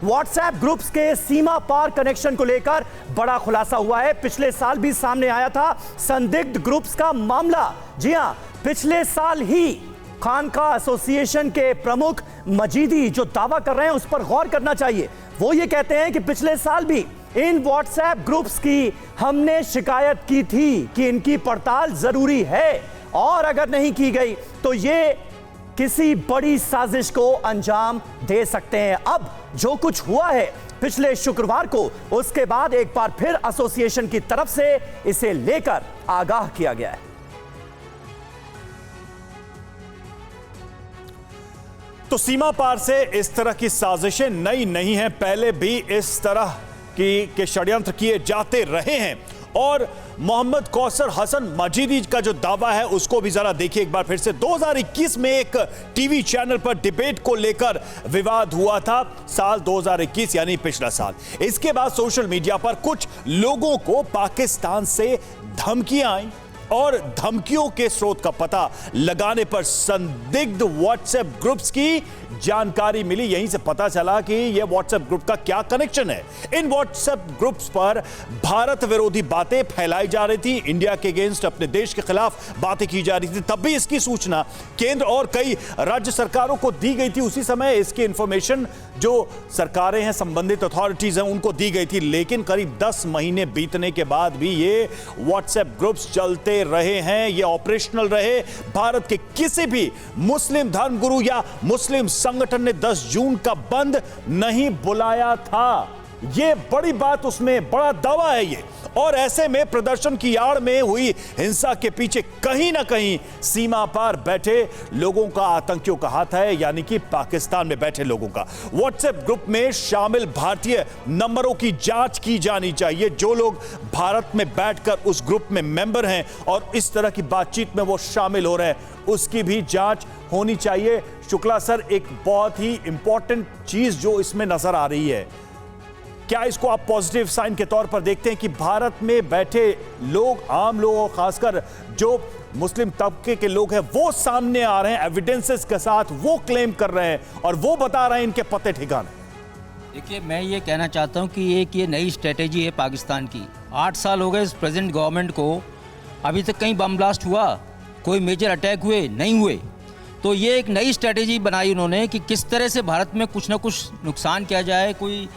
WhatsApp groups के सीमा पार connection को लेकर बड़ा खुलासा हुआ है। पिछले साल भी सामने आया था संदिग्ध ग्रुप्स का मामला। जी हां, पिछले साल ही खानका एसोसिएशन के प्रमुख मजीदी जो दावा कर रहे हैं उस पर गौर करना चाहिए। वो ये कहते हैं कि पिछले साल भी इन व्हाट्सएप ग्रुप्स की हमने शिकायत की थी कि इनकी पड़ताल जरूरी है और अगर नहीं की गई तो ये किसी बड़ी साजिश को अंजाम दे सकते हैं। अब जो कुछ हुआ है पिछले शुक्रवार को, उसके बाद एक बार फिर एसोसिएशन की तरफ से इसे लेकर आगाह किया गया है। तो सीमा पार से इस तरह की साजिशें नई नहीं हैं, पहले भी इस तरह के षड्यंत्र किए जाते रहे हैं। और मोहम्मद कौसर हसन मजीदी का जो दावा है उसको भी जरा देखिए एक बार फिर से। 2021 में एक टीवी चैनल पर डिबेट को लेकर विवाद हुआ था, साल 2021 यानी पिछला साल। इसके बाद सोशल मीडिया पर कुछ लोगों को पाकिस्तान से धमकियां आई और धमकियों के स्रोत का पता लगाने पर संदिग्ध व्हाट्सएप ग्रुप्स की जानकारी मिली। यहीं से पता चला कि यह व्हाट्सएप ग्रुप का क्या कनेक्शन है। इन व्हाट्सएप ग्रुप्स पर भारत विरोधी बातें फैलाई जा रही थी, इंडिया के अगेंस्ट, अपने देश के खिलाफ बातें की जा रही थी। तब भी इसकी सूचना केंद्र और कई राज्य सरकारों को दी गई थी। उसी समय इसकी इंफॉर्मेशन जो सरकारें हैं, संबंधित अथॉरिटीज हैं, उनको दी गई थी। लेकिन करीब 10 महीने बीतने के बाद भी ये व्हाट्सएप ग्रुप्स चलते रहे हैं, ये ऑपरेशनल रहे। भारत के किसी भी मुस्लिम धर्मगुरु या मुस्लिम संगठन ने 10 जून का बंद नहीं बुलाया था। ये बड़ी बात, उसमें बड़ा दावा है ये। और ऐसे में प्रदर्शन की आड़ में हुई हिंसा के पीछे कहीं ना कहीं सीमा पार बैठे लोगों का, आतंकियों का हाथ है, यानी कि पाकिस्तान में बैठे लोगों का। व्हाट्सएप ग्रुप में शामिल भारतीय नंबरों की जांच की जानी चाहिए। जो लोग भारत में बैठकर उस ग्रुप में मेंबर हैं और इस तरह की बातचीत में वो शामिल हो रहे हैं, उसकी भी जांच होनी चाहिए। शुक्ला सर, एक बहुत ही इंपॉर्टेंट चीज जो इसमें नजर आ रही है, क्या इसको आप पॉजिटिव साइन के तौर पर देखते हैं कि भारत में बैठे लोग, आम लोग, खासकर जो मुस्लिम तबके के लोग हैं, वो सामने आ रहे हैं एविडेंसेस के साथ, वो क्लेम कर रहे हैं और वो बता रहे हैं इनके पते ठिकाने? देखिए, मैं ये कहना चाहता हूँ कि एक ये नई स्ट्रेटेजी है पाकिस्तान की। 8 साल हो गए इस प्रेजेंट गवर्नमेंट को, अभी तक कहीं बम ब्लास्ट हुआ, कोई मेजर अटैक हुए नहीं हुए। तो ये एक नई स्ट्रेटेजी बनाई उन्होंने कि किस तरह से भारत में कुछ ना कुछ नुकसान किया जाए, कोई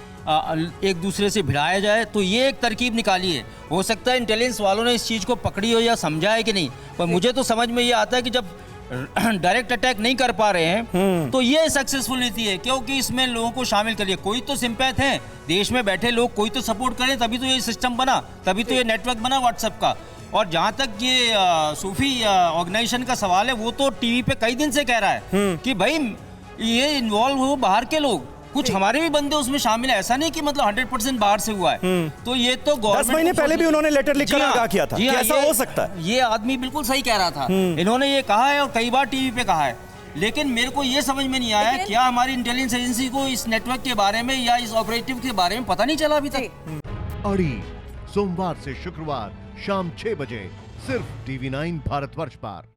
एक दूसरे से भिड़ाया जाए। तो ये एक तरकीब निकाली है। हो सकता है इंटेलिजेंस वालों ने इस चीज़ को पकड़ी हो या समझा है कि नहीं, पर मुझे तो समझ में ये आता है कि जब डायरेक्ट अटैक नहीं कर पा रहे हैं तो ये सक्सेसफुल नीति है, क्योंकि इसमें लोगों को शामिल करिए। कोई तो सिंपैथ हैं, देश में बैठे लोग कोई तो सपोर्ट करें, तभी तो ये सिस्टम बना, तभी तो ये नेटवर्क बना व्हाट्सएप का। और जहाँ तक ये सूफी ऑर्गेनाइजेशन का सवाल है, वो तो टीवी पे कई दिन से कह रहा है कि भाई ये इन्वॉल्व हो बाहर के लोग, कुछ हमारे भी बंदे उसमें शामिल है। ऐसा नहीं कि मतलब 100% बाहर से हुआ है। तो ये तो गवर्नमेंट 10 महीने पहले भी उन्होंने लेटर लिखकर आगाह किया था कि ऐसा हो सकता है। ये आदमी बिल्कुल सही कह रहा था, इन्होंने ये कहा है और कई बार टीवी पे कहा है। लेकिन मेरे को ये समझ में नहीं आया, क्या हमारी इंटेलिजेंस एजेंसी को इस नेटवर्क के बारे में या इस ऑपरेटिव के बारे में पता नहीं चला अभी तक? अड़ी सोमवार से शुक्रवार शाम 6 बजे सिर्फ TV9 भारतवर्ष पर।